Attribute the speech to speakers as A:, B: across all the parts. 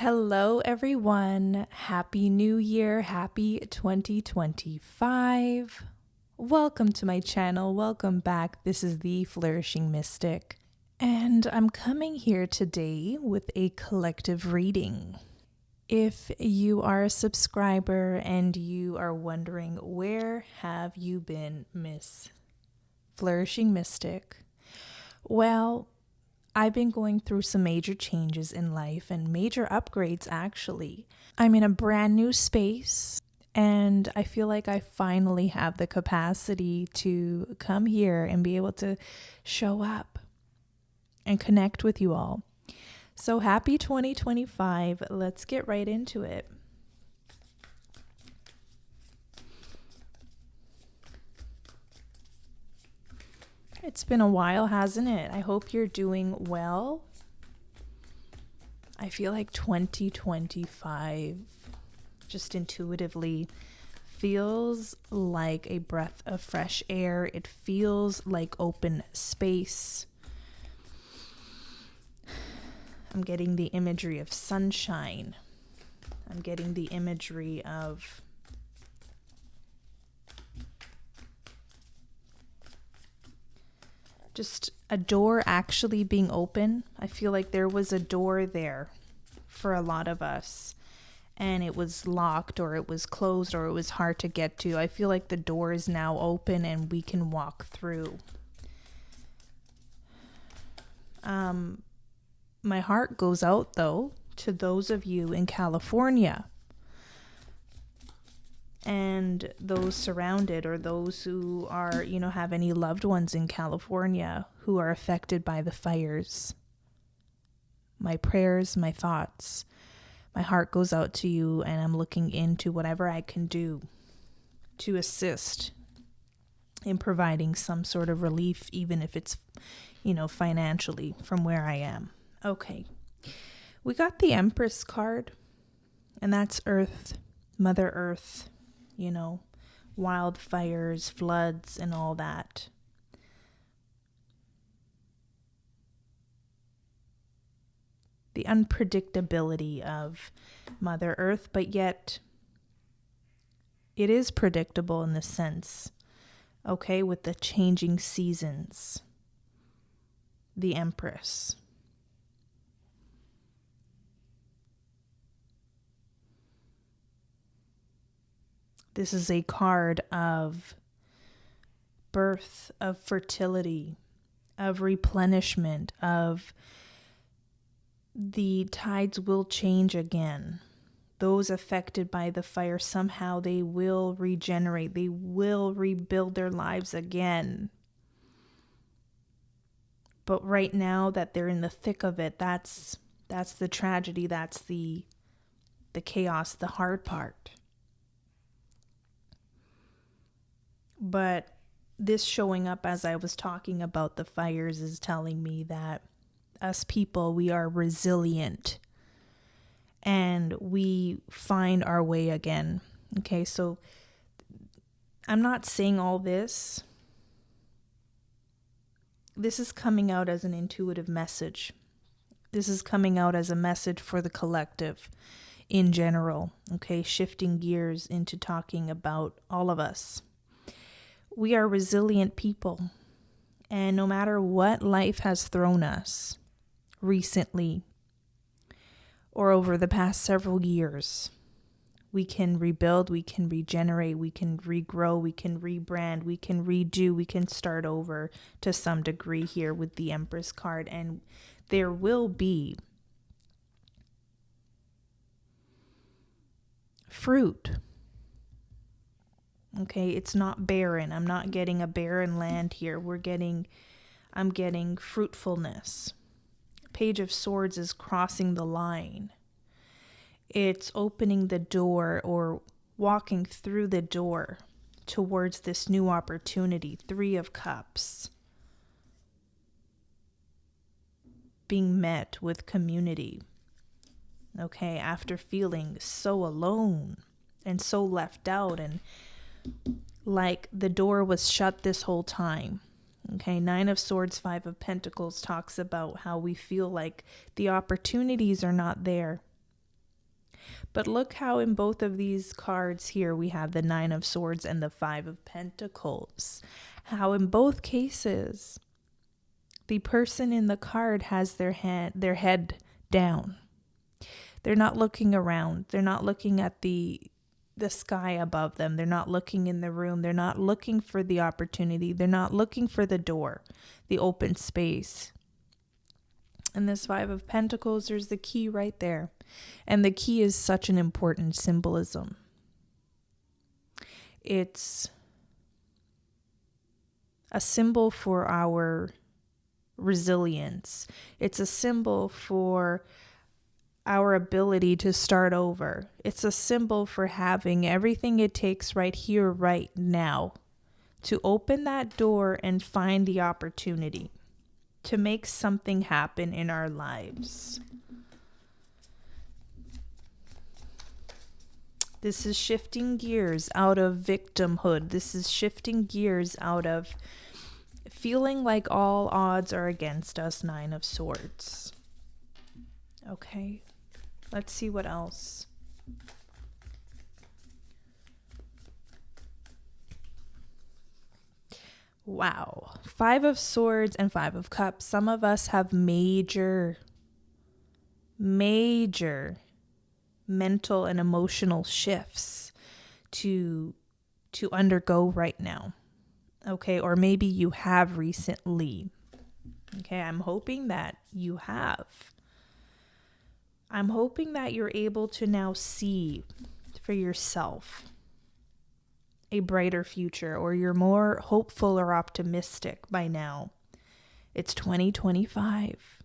A: Hello, everyone. Happy New Year. Happy 2025. Welcome to my channel. Welcome back. This is the Flourishing Mystic. And I'm coming here today with a collective reading. If you are a subscriber and you are wondering, where have you been, Miss Flourishing Mystic? Well, I've been going through some major changes in life and major upgrades, actually. I'm in a brand new space, and I feel like I finally have the capacity to come here and be able to show up and connect with you all. So happy 2025. Let's get right into it. It's been a while, hasn't it? I hope you're doing well. I feel like 2025 just intuitively feels like a breath of fresh air. It feels like open space. I'm getting the imagery of sunshine. I'm getting the imagery of just a door actually being open. I feel like there was a door there for a lot of us, and it was locked or it was closed or it was hard to get to. I feel like the door is now open and we can walk through. My heart goes out, though, to those of you in California and those surrounded, or those who are, have any loved ones in California who are affected by the fires. My prayers, my thoughts, my heart goes out to you, and I'm looking into whatever I can do to assist in providing some sort of relief, even if it's, financially from where I am. Okay. We got the Empress card, and that's Earth, Mother Earth. Wildfires, floods, and all that. The unpredictability of Mother Earth, but yet it is predictable in the sense, okay, with the changing seasons. The Empress. This is a card of birth, of fertility, of replenishment, of the tides will change again. Those affected by the fire, somehow they will regenerate. They will rebuild their lives again. But right now that they're in the thick of it, that's the tragedy. That's the chaos, the hard part. But this showing up as I was talking about the fires is telling me that us people, we are resilient and we find our way again. Okay, so I'm not saying all this. This is coming out as an intuitive message. This is coming out as a message for the collective in general. Okay, shifting gears into talking about all of us. We are resilient people, and no matter what life has thrown us recently or over the past several years, we can rebuild, we can regenerate, we can regrow, we can rebrand, we can redo, we can start over to some degree here with the Empress card, and there will be fruit. Okay, it's not barren. I'm not getting a barren land here. I'm getting fruitfulness. Page of Swords is crossing the line. It's opening the door or walking through the door towards this new opportunity. 3 of Cups. Being met with community. Okay, after feeling so alone and so left out and like the door was shut this whole time. Okay, 9 of Swords, 5 of Pentacles talks about how we feel like the opportunities are not there. But look how in both of these cards here, we have the Nine of Swords and the Five of Pentacles. How in both cases, the person in the card has their head down. They're not looking around. They're not looking at the sky above them. They're not looking in the room. They're not looking for the opportunity. They're not looking for the door, the open space. And this Five of Pentacles, there's the key right there. And the key is such an important symbolism. It's a symbol for our resilience. It's a symbol for our ability to start over. It's a symbol for having everything it takes right here, right now, to open that door and find the opportunity to make something happen in our lives. This is shifting gears out of victimhood. This is shifting gears out of feeling like all odds are against us, Nine of Swords. Okay, let's see what else. Wow. Five of Swords and Five of Cups. Some of us have major mental and emotional shifts to undergo right now. Okay, or maybe you have recently. Okay, I'm hoping that you have. I'm hoping that you're able to now see for yourself a brighter future, or you're more hopeful or optimistic by now. It's 2025,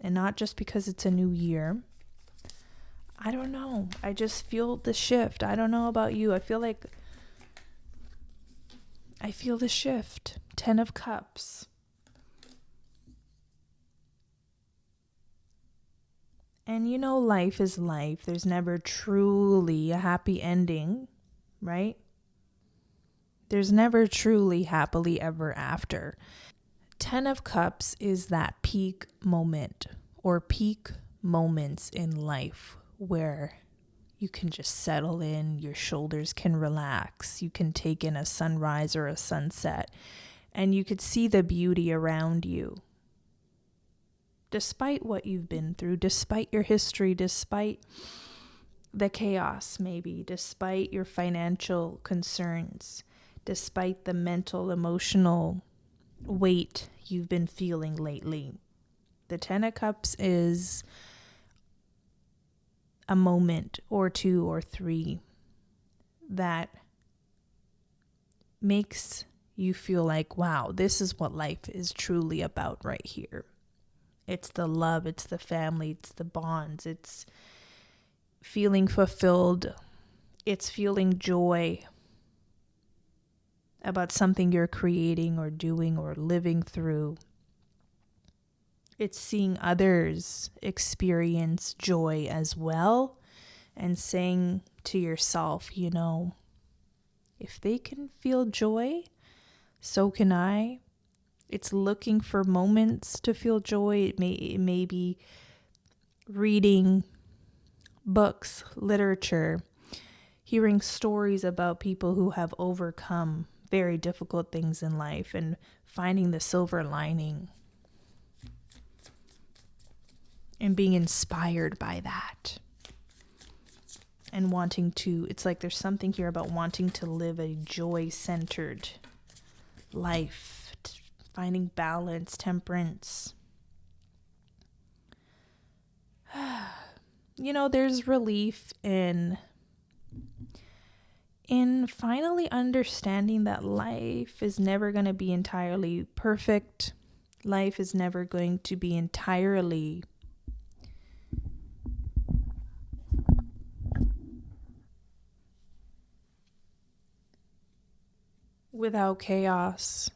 A: and not just because it's a new year. I don't know. I just feel the shift. I don't know about you. I feel the shift. 10 of Cups. And you know, life is life. There's never truly a happy ending, right? There's never truly happily ever after. 10 of Cups is that peak moment, or peak moments in life where you can just settle in, your shoulders can relax, you can take in a sunrise or a sunset, and you could see the beauty around you. Despite what you've been through, despite your history, despite the chaos maybe, despite your financial concerns, despite the mental, emotional weight you've been feeling lately. The 10 of Cups is a moment or two or three that makes you feel like, wow, this is what life is truly about right here. It's the love, it's the family, it's the bonds, it's feeling fulfilled, it's feeling joy about something you're creating or doing or living through. It's seeing others experience joy as well and saying to yourself, you know, if they can feel joy, so can I. It's looking for moments to feel joy. It may be reading books, literature, hearing stories about people who have overcome very difficult things in life and finding the silver lining and being inspired by that. And wanting to, it's like there's something here about wanting to live a joy-centered life, finding balance, temperance. You know, there's relief in finally understanding that life is never going to be entirely perfect. Life is never going to be entirely without chaos.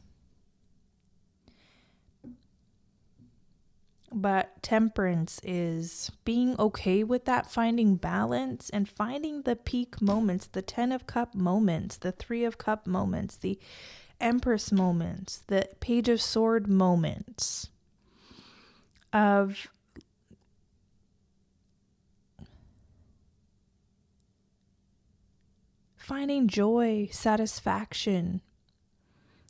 A: But temperance is being okay with that, finding balance and finding the peak moments, the 10 of Cup moments, the 3 of Cup moments, the Empress moments, the Page of Sword moments of finding joy, satisfaction,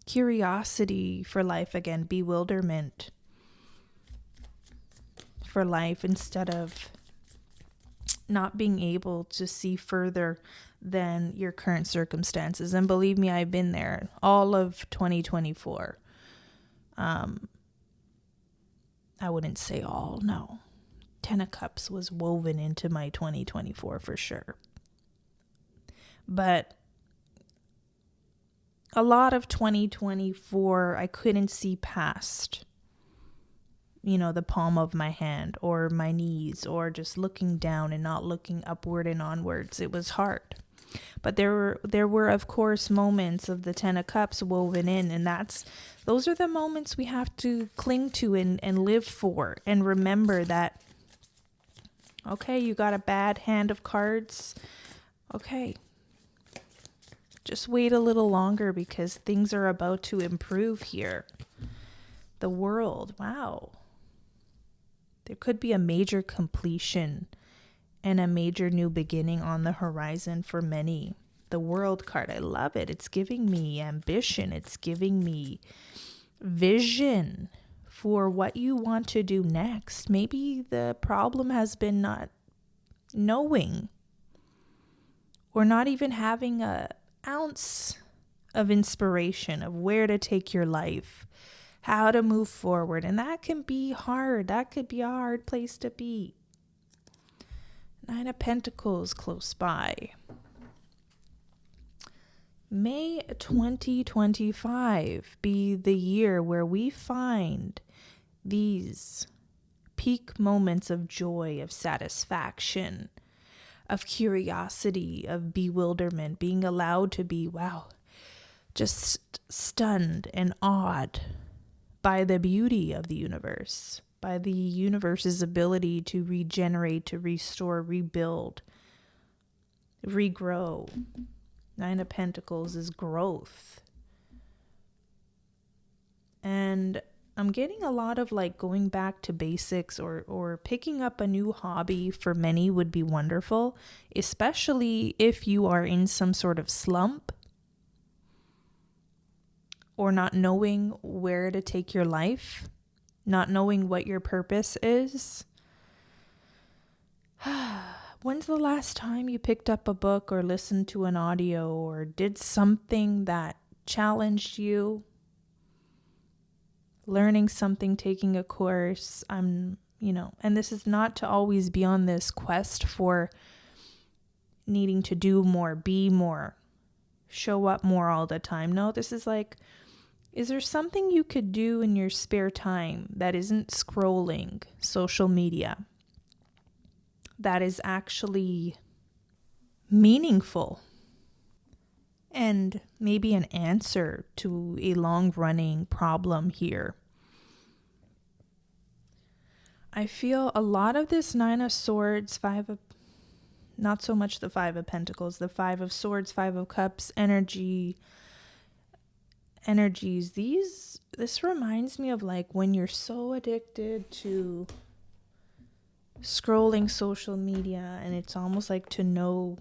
A: curiosity for life again, bewilderment for life, instead of not being able to see further than your current circumstances. And believe me, I've been there all of 2024. I wouldn't say all, no. 10 of Cups was woven into my 2024 for sure. But a lot of 2024, I couldn't see past, the palm of my hand or my knees, or just looking down and not looking upward and onwards. It was hard. But there were of course moments of the 10 of Cups woven in, and those are the moments we have to cling to and live for, and remember that, okay, you got a bad hand of cards. Okay. Just wait a little longer, because things are about to improve here. The world, wow. There could be a major completion and a major new beginning on the horizon for many. The World card, I love it. It's giving me ambition. It's giving me vision for what you want to do next. Maybe the problem has been not knowing, or not even having an ounce of inspiration of where to take your life, how to move forward. And that can be hard. That could be a hard place to be. 9 of Pentacles close by. May 2025 be the year where we find these peak moments of joy, of satisfaction, of curiosity, of bewilderment, being allowed to be, wow, just stunned and awed by the beauty of the universe, by the universe's ability to regenerate, to restore, rebuild, regrow. 9 of Pentacles is growth. And I'm getting a lot of going back to basics, or picking up a new hobby for many would be wonderful, especially if you are in some sort of slump or not knowing where to take your life, not knowing what your purpose is. When's the last time you picked up a book or listened to an audio or did something that challenged you? Learning something, taking a course, and this is not to always be on this quest for needing to do more, be more, show up more all the time. No, this is is there something you could do in your spare time that isn't scrolling social media, that is actually meaningful and maybe an answer to a long-running problem here? I feel a lot of this 9 of Swords, not so much the 5 of Pentacles, the 5 of Swords, 5 of Cups energies. This reminds me of when you're so addicted to scrolling social media, and it's almost to no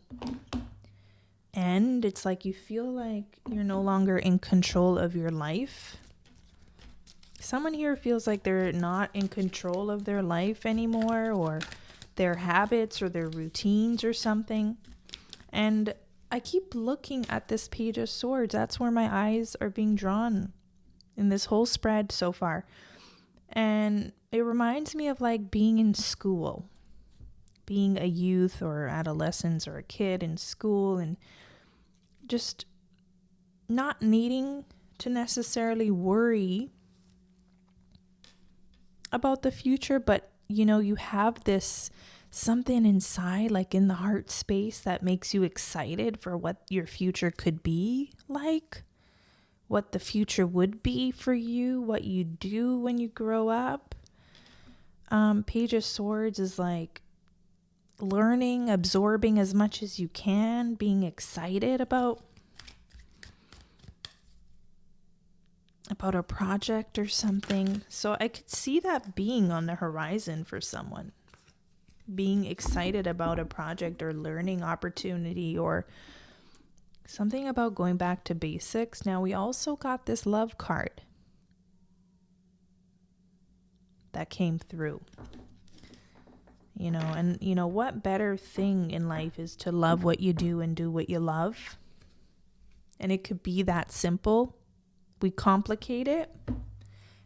A: end. It's you feel like you're no longer in control of your life. Someone here feels like they're not in control of their life anymore, or their habits or their routines or something. And I keep looking at this Page of Swords. That's where my eyes are being drawn in this whole spread so far. And it reminds me of being in school, being a youth or adolescent or a kid in school, and just not needing to necessarily worry about the future, but you have this something inside, in the heart space, that makes you excited for what your future could be like, what the future would be for you, what you do when you grow up. Page of Swords is learning, absorbing as much as you can, being excited about a project or something. So I could see that being on the horizon for someone, being excited about a project or learning opportunity, or Something about going back to basics. Now we also got this love card that came through. And what better thing in life is to love what you do and do what you love? And it could be that simple. We complicate it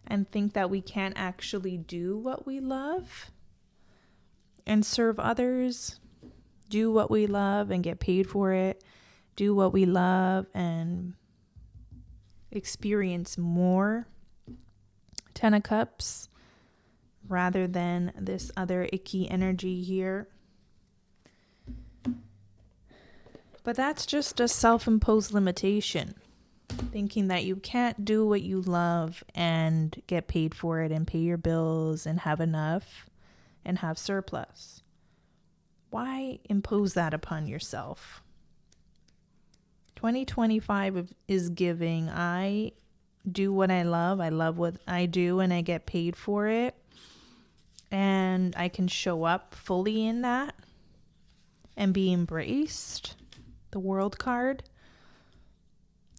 A: and think that we can't actually do what we love and serve others, do what we love and get paid for it, do what we love and experience more. 10 of Cups rather than this other icky energy here. But that's just a self-imposed limitation. Thinking that you can't do what you love and get paid for it and pay your bills and have enough and have surplus. Why impose that upon yourself? 2025 is giving. I do what I love what I do, and I get paid for it. And I can show up fully in that and be embraced, the World card,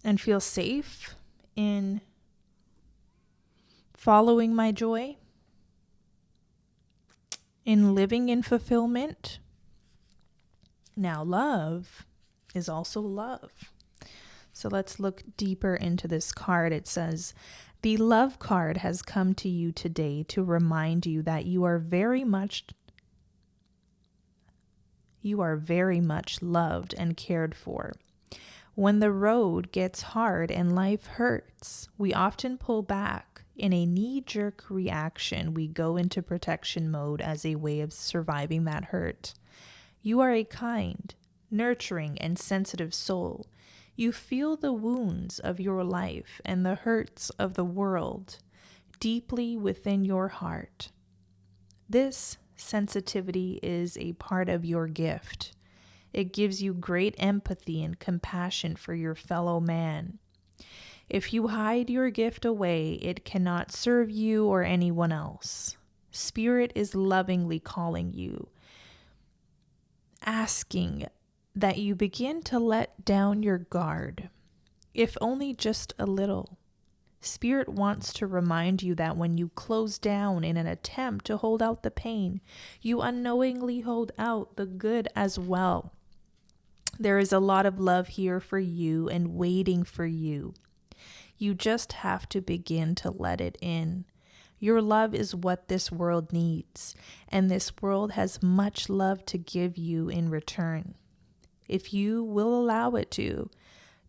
A: and feel safe in following my joy, in living in fulfillment. Now, love is also love. So let's look deeper into this card. It says, the love card has come to you today to remind you that you are very much loved and cared for. When the road gets hard and life hurts, we often pull back. In a knee-jerk reaction, we go into protection mode as a way of surviving that hurt. You are a kind, nurturing, and sensitive soul. You feel the wounds of your life and the hurts of the world deeply within your heart. This sensitivity is a part of your gift. It gives you great empathy and compassion for your fellow man. If you hide your gift away, it cannot serve you or anyone else. Spirit is lovingly calling you, asking that you begin to let down your guard, if only just a little. Spirit wants to remind you that when you close down in an attempt to hold out the pain, you unknowingly hold out the good as well. There is a lot of love here for you and waiting for you. You just have to begin to let it in. Your love is what this world needs, and this world has much love to give you in return. If you will allow it to,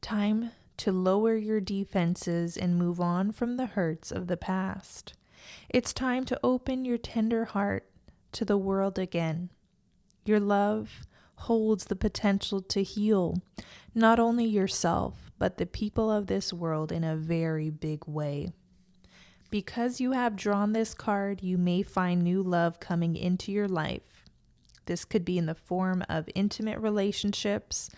A: time to lower your defenses and move on from the hurts of the past. It's time to open your tender heart to the world again. Your love holds the potential to heal not only yourself, but the people of this world in a very big way. Because you have drawn this card, you may find new love coming into your life. This could be in the form of intimate relationships,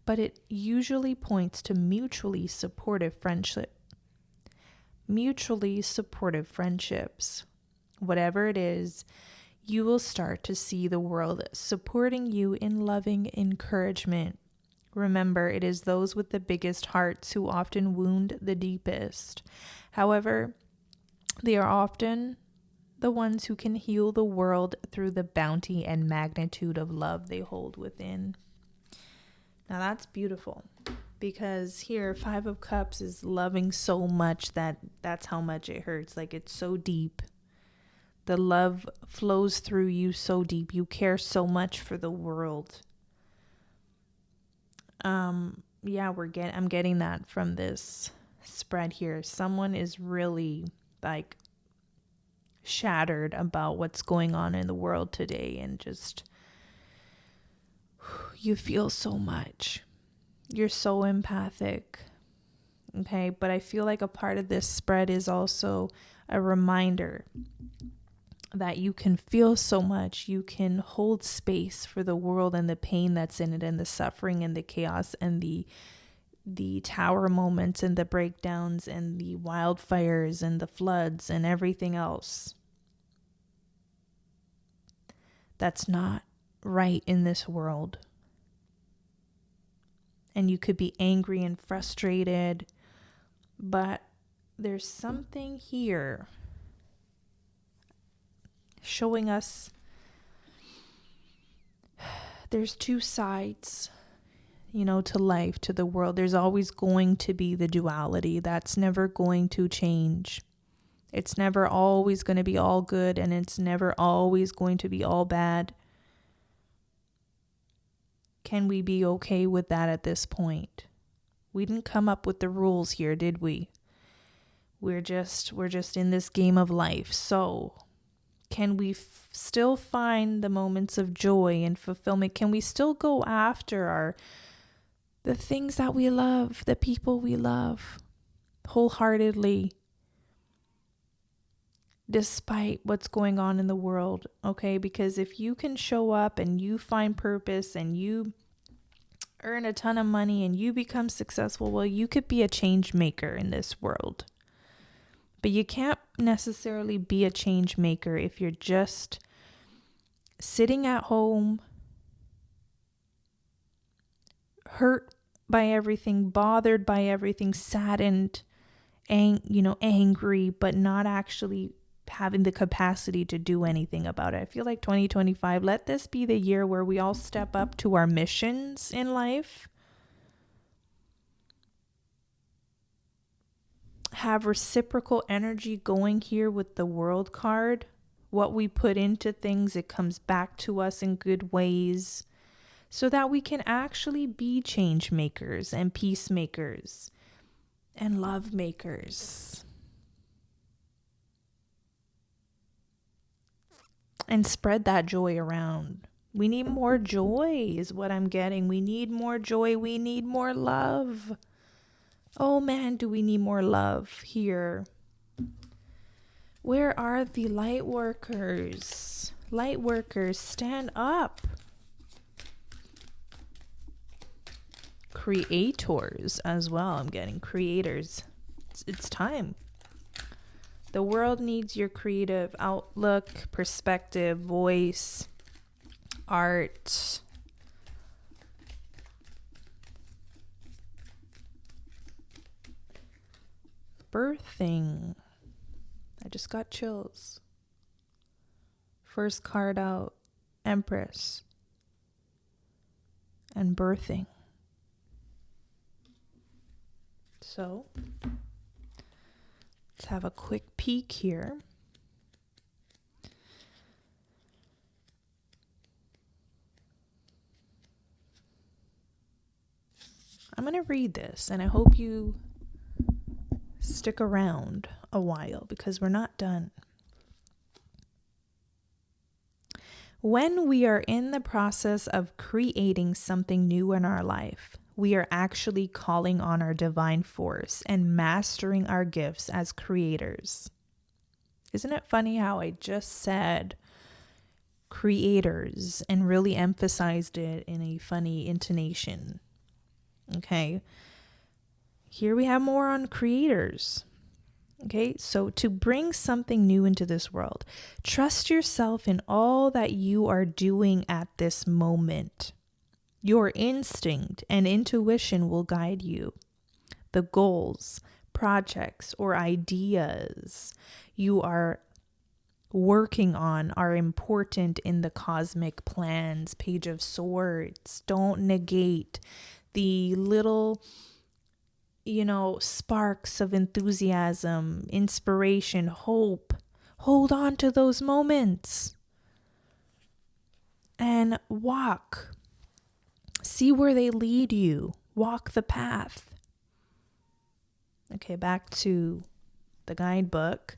A: but it usually points to mutually supportive friendships. Whatever it is, you will start to see the world supporting you in loving encouragement. Remember, it is those with the biggest hearts who often wound the deepest. However, they are often the ones who can heal the world through the bounty and magnitude of love they hold within. Now that's beautiful, because here 5 of Cups is loving so much that's how much it hurts. Like, it's so deep. The love flows through you so deep. You care so much for the world. I'm getting that from this spread here. Someone is really like shattered about what's going on in the world today, and just you feel so much. You're so empathic. Okay, but I feel like a part of this spread is also a reminder that you can feel so much. You can hold space for the world and the pain that's in it, and the suffering and the chaos and the tower moments and the breakdowns and the wildfires and the floods and everything else that's not right in this world. and you could be angry and frustrated, but there's something here showing us there's two sides, to life, to the world. There's always going to be the duality. That's never going to change. It's never always going to be all good, and it's never always going to be all bad. Can we be okay with that at this point? We didn't come up with the rules here, did we? We're just in this game of life. So can we still find the moments of joy and fulfillment? Can we still go after the things that we love, the people we love, wholeheartedly, despite what's going on in the world? Okay, because if you can show up and you find purpose and you earn a ton of money and you become successful, well, you could be a change maker in this world. But you can't necessarily be a change maker if you're just sitting at home, hurt by everything, bothered by everything, saddened, angry, but not actually having the capacity to do anything about it. I feel like 2025, let this be the year where we all step up to our missions in life. Have reciprocal energy going here with the World card. What we put into things, it comes back to us in good ways, so that we can actually be change makers and peacemakers and love makers. And spread that joy around. We need more joy is what I'm getting. We need more joy. We need more love. Oh man, do we need more love here. Where are the light workers? Light workers, stand up. Creators as well. I'm getting creators. It's time. The world needs your creative outlook, perspective, voice, art. Birthing. I just got chills. First card out, Empress. And birthing. So, let's have a quick peek here. I'm going to read this, and I hope you stick around a while because we're not done. When we are in the process of creating something new in our life, we are actually calling on our divine force and mastering our gifts as creators. Isn't it funny how I just said creators and really emphasized it in a funny intonation? Okay. Here we have more on creators. Okay, so to bring something new into this world, trust yourself in all that you are doing at this moment. Your instinct and intuition will guide you. The goals, projects, or ideas you are working on are important in the cosmic plans. Page of Swords. Don't negate the little sparks of enthusiasm, inspiration, hope. Hold on to those moments and walk. See where they lead you. Walk the path. Okay, back to the guidebook.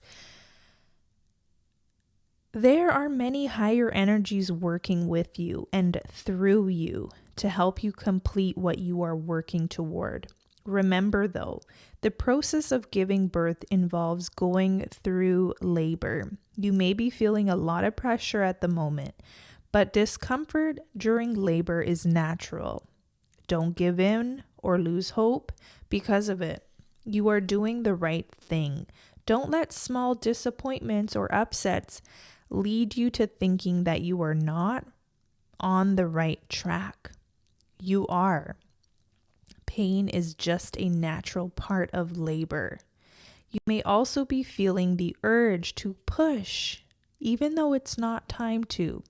A: There are many higher energies working with you and through you to help you complete what you are working toward. Remember, though, the process of giving birth involves going through labor. You may be feeling a lot of pressure at the moment, but discomfort during labor is natural. Don't give in or lose hope because of it. You are doing the right thing. Don't let small disappointments or upsets lead you to thinking that you are not on the right track. You are. pain is just a natural part of labor. You may also be feeling the urge to push, even though it's not time to.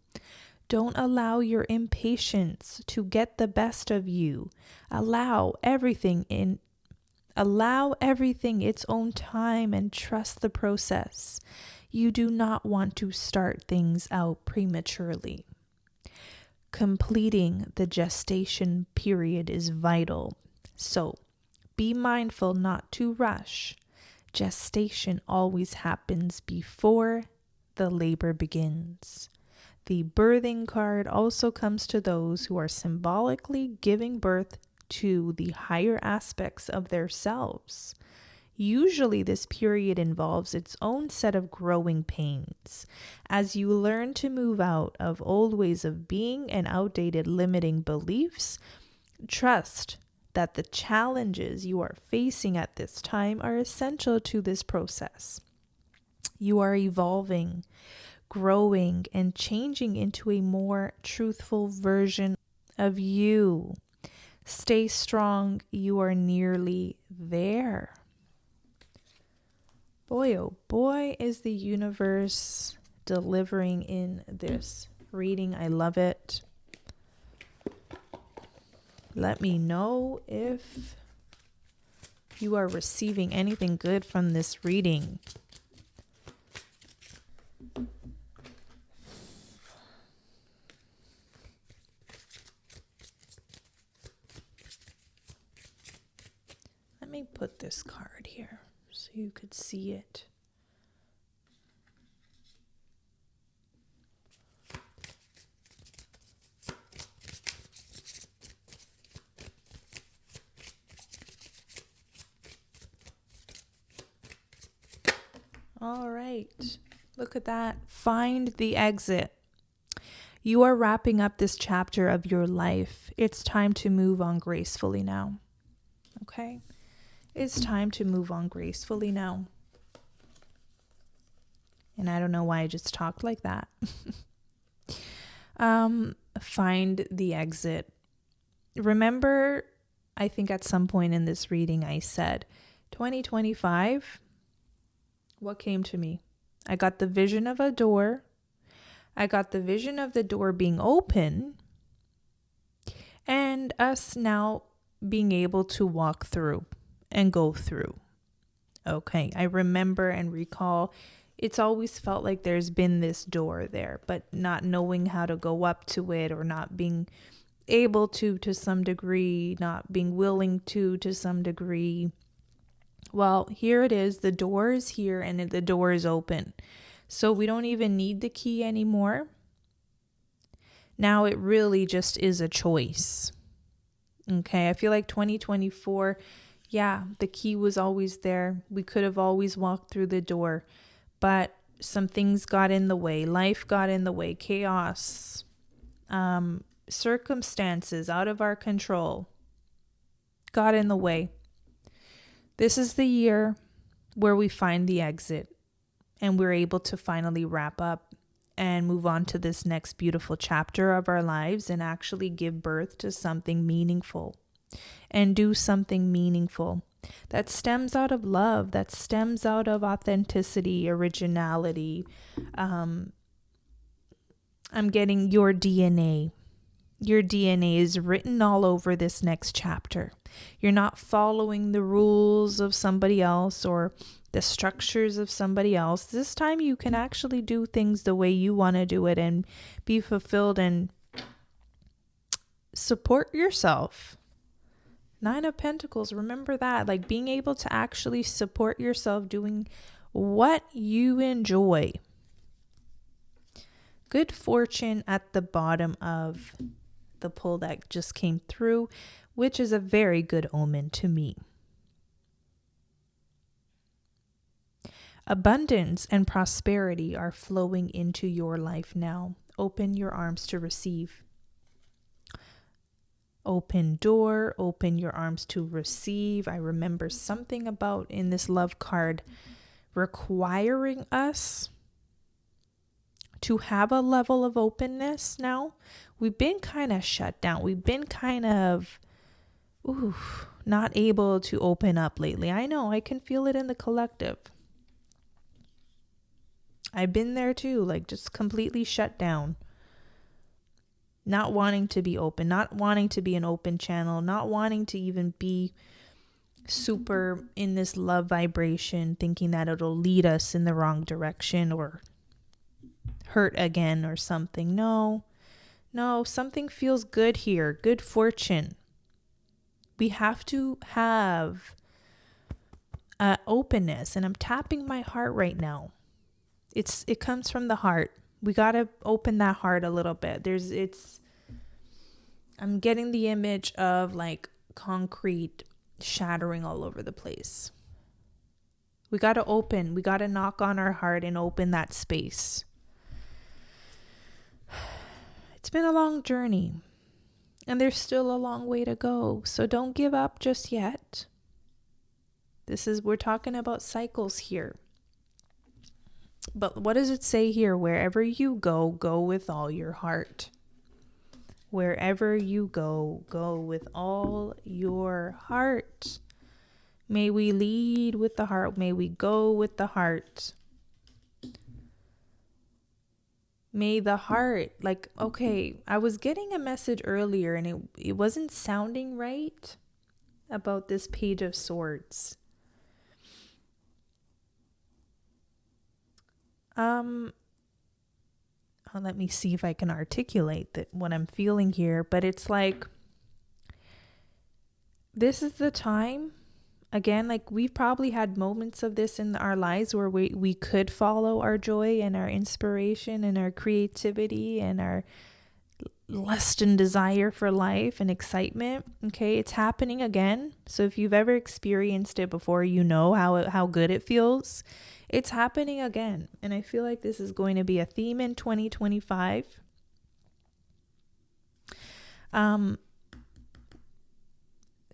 A: Don't allow your impatience to get the best of you. Allow everything its own time and trust the process. You do not want to start things out prematurely. Completing the gestation period is vital. So, be mindful not to rush. Gestation always happens before the labor begins. The birthing card also comes to those who are symbolically giving birth to the higher aspects of their selves. Usually, this period involves its own set of growing pains. As you learn to move out of old ways of being and outdated limiting beliefs, trust that the challenges you are facing at this time are essential to this process. You are evolving, growing, and changing into a more truthful version of you. Stay strong. You are nearly there. Boy, oh boy, is the universe delivering in this reading. I love it. Let me know if you are receiving anything good from this reading. Let me put this card here so you could see it. All right, look at that. Find the exit. You are wrapping up this chapter of your life. It's time to move on gracefully now. Okay? It's time to move on gracefully now. And I don't know why I just talked like that. Find the exit. Remember, I think at some point in this reading I said, 2025, what came to me? I got the vision of a door. I got the vision of the door being open and us now being able to walk through and go through. Okay, I remember and recall it's always felt like there's been this door there, but not knowing how to go up to it or not being able to some degree, not being willing to some degree. Well, here it is. The door is here and the door is open. So we don't even need the key anymore. Now it really just is a choice. Okay, I feel like 2024, yeah, the key was always there. We could have always walked through the door, but some things got in the way. Life got in the way. Chaos, circumstances out of our control got in the way. This is the year where we find the exit and we're able to finally wrap up and move on to this next beautiful chapter of our lives and actually give birth to something meaningful and do something meaningful that stems out of love, that stems out of authenticity, originality. I'm getting your DNA. Your DNA is written all over this next chapter. You're not following the rules of somebody else or the structures of somebody else. This time you can actually do things the way you want to do it and be fulfilled and support yourself. 9 of Pentacles, remember that, like being able to actually support yourself doing what you enjoy. Good fortune at the bottom of the pull that just came through, which is a very good omen to me. Abundance and prosperity are flowing into your life now. Open your arms to receive. Open door, open your arms to receive. I remember something about in this love card requiring us to have a level of openness now. We've been kind of shut down. We've been kind of ooh, not able to open up lately. I know, I can feel it in the collective. I've been there too, like just completely shut down. Not wanting to be open, not wanting to be an open channel, not wanting to even be super in this love vibration, thinking that it'll lead us in the wrong direction or hurt again or something. No, something feels good here. Good fortune. We have to have openness, and I'm tapping my heart right now. It comes from the heart. We got to open that heart a little bit. I'm getting the image of like concrete shattering all over the place. We got to knock on our heart and open that space. It's been a long journey, and there's still a long way to go. So don't give up just yet. We're talking about cycles here. But what does it say here? Wherever you go, go with all your heart. Wherever you go, go with all your heart. May we lead with the heart. May we go with the heart. May the heart, like, okay, I was getting a message earlier and it wasn't sounding right about this Page of Swords. Let me see if I can articulate what I'm feeling here, but it's like, this is the time, again, like we've probably had moments of this in our lives where we could follow our joy and our inspiration and our creativity and our lust and desire for life and excitement. Okay, it's happening again. So if you've ever experienced it before, you know how good it feels. It's happening again. And I feel like this is going to be a theme in 2025.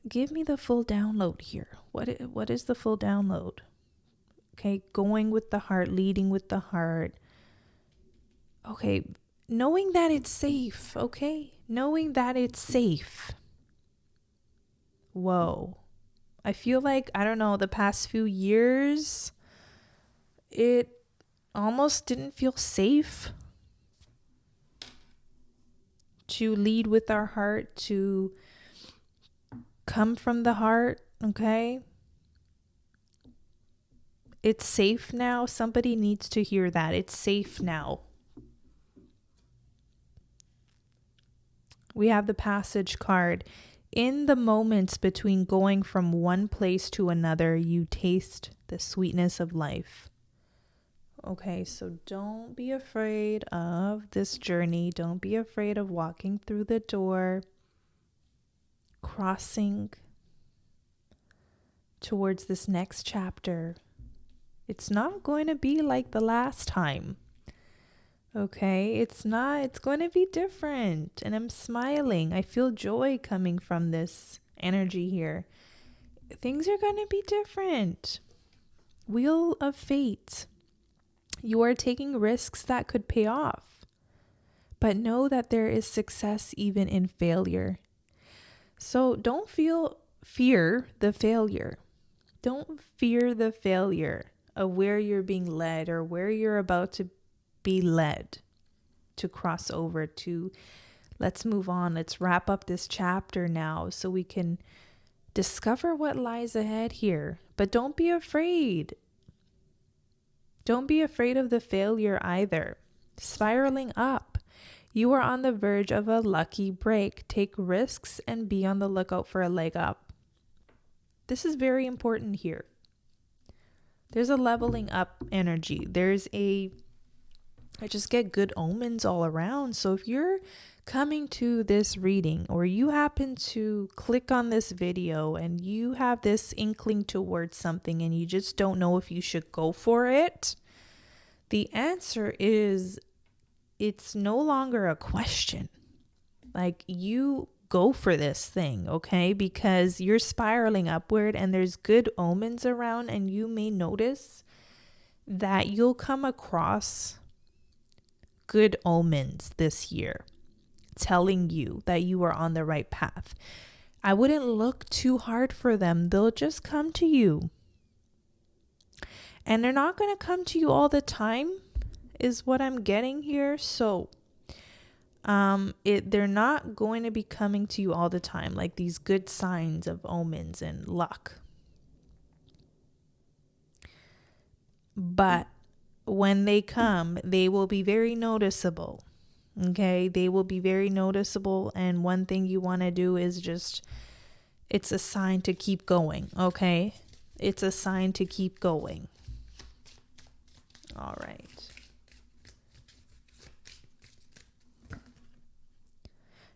A: Give me the full download here. What is the full download? Okay, going with the heart, leading with the heart. Okay, knowing that it's safe, okay? Knowing that it's safe. Whoa. I feel like, I don't know, the past few years, it almost didn't feel safe to lead with our heart, to come from the heart, okay? It's safe now. Somebody needs to hear that. It's safe now. We have the Passage card. In the moments between going from one place to another, you taste the sweetness of life. Okay, so don't be afraid of this journey. Don't be afraid of walking through the door, crossing towards this next chapter. It's not going to be like the last time. Okay, it's not. It's going to be different. And I'm smiling. I feel joy coming from this energy here. Things are going to be different. Wheel of Fate. You are taking risks that could pay off. But know that there is success even in failure. So don't fear the failure. Don't fear the failure of where you're being led or where you're about to be led to cross over to. Let's move on. Let's wrap up this chapter now so we can discover what lies ahead here. But don't be afraid. Don't be afraid of the failure either. Spiraling up. You are on the verge of a lucky break. Take risks and be on the lookout for a leg up. This is very important here. There's a leveling up energy. I just get good omens all around. So if you're coming to this reading or you happen to click on this video and you have this inkling towards something and you just don't know if you should go for it, the answer is it's no longer a question. Like, you go for this thing, okay? Because you're spiraling upward and there's good omens around, and you may notice that you'll come across good omens this year telling you that you are on the right path. I wouldn't look too hard for them. They'll just come to you. And they're not going to come to you all the time, is what I'm getting here. So they're not going to be coming to you all the time, like these good signs of omens and luck. But when they come, they will be very noticeable. Okay, they will be very noticeable. And one thing you want to do is it's a sign to keep going. Okay, it's a sign to keep going. All right.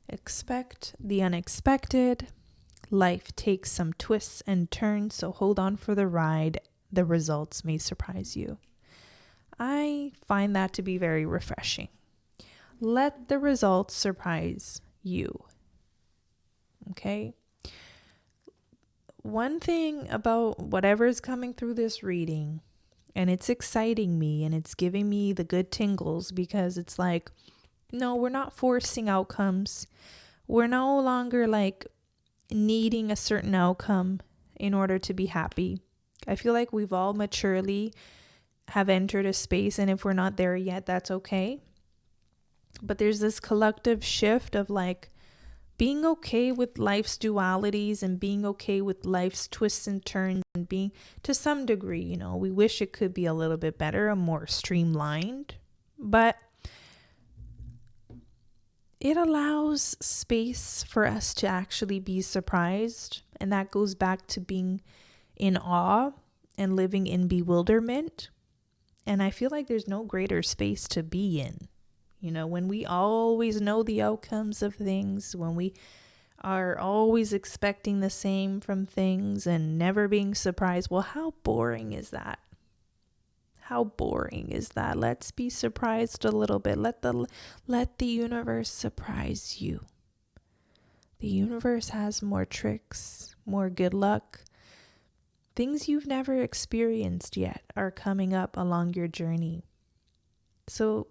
A: Expect the unexpected. Life takes some twists and turns, so hold on for the ride. The results may surprise you. I find that to be very refreshing. Let the results surprise you. Okay? One thing about whatever's coming through this reading, and it's exciting me and it's giving me the good tingles, because it's like, no, we're not forcing outcomes. We're no longer like needing a certain outcome in order to be happy. I feel like we've all maturely have entered a space, and if we're not there yet, that's okay. But there's this collective shift of like being okay with life's dualities and being okay with life's twists and turns, and being, to some degree, we wish it could be a little bit better and more streamlined, but it allows space for us to actually be surprised. And that goes back to being in awe and living in bewilderment. And I feel like there's no greater space to be in. When we always know the outcomes of things, when we are always expecting the same from things and never being surprised, well, how boring is that? How boring is that? Let's be surprised a little bit. Let the universe surprise you. The universe has more tricks, more good luck. Things you've never experienced yet are coming up along your journey. So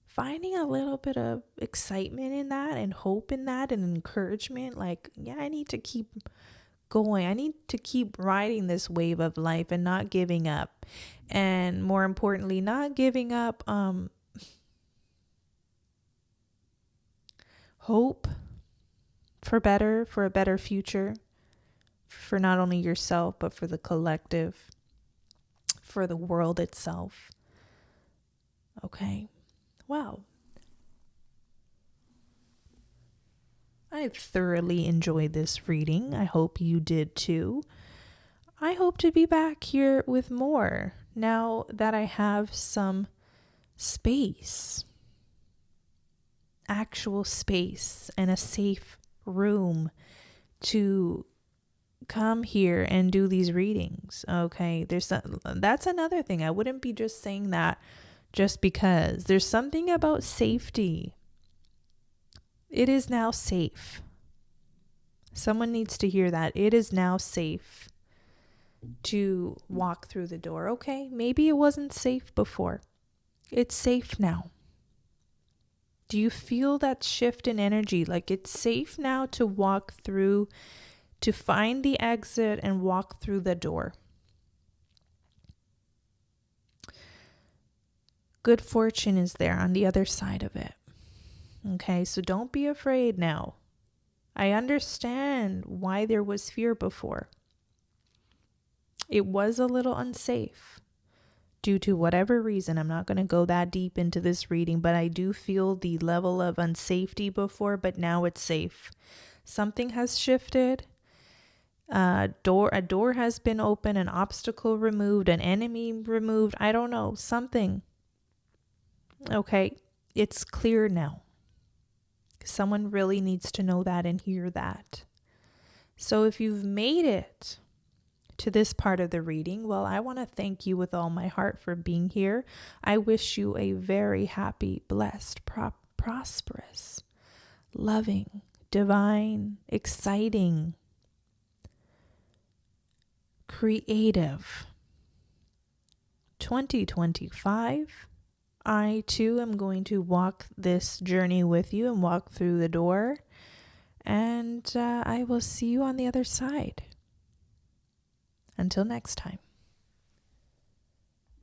A: finding a little bit of excitement in that and hope in that and encouragement, like, yeah, I need to keep going. I need to keep riding this wave of life and not giving up. And more importantly, not giving up hope for a better future, for not only yourself, but for the collective, for the world itself. Okay. Wow. I thoroughly enjoyed this reading. I hope you did too. I hope to be back here with more now that I have some space, actual space, and a safe room to come here and do these readings. Okay, that's another thing. I wouldn't be just saying that just because. There's something about safety. It is now safe. Someone needs to hear that. It is now safe to walk through the door. Okay, maybe it wasn't safe before. It's safe now. Do you feel that shift in energy? Like, it's safe now to walk through, to find the exit and walk through the door. Good fortune is there on the other side of it. Okay, so don't be afraid now. I understand why there was fear before. It was a little unsafe due to whatever reason. I'm not going to go that deep into this reading, but I do feel the level of unsafety before, but now it's safe. Something has shifted. A door has been opened, an obstacle removed, an enemy removed. I don't know, something. Okay, it's clear now. Someone really needs to know that and hear that. So if you've made it to this part of the reading, well, I want to thank you with all my heart for being here. I wish you a very happy, blessed, prosperous, loving, divine, exciting, creative 2025. I too am going to walk this journey with you and walk through the door and and I will see you on the other side. Until next time.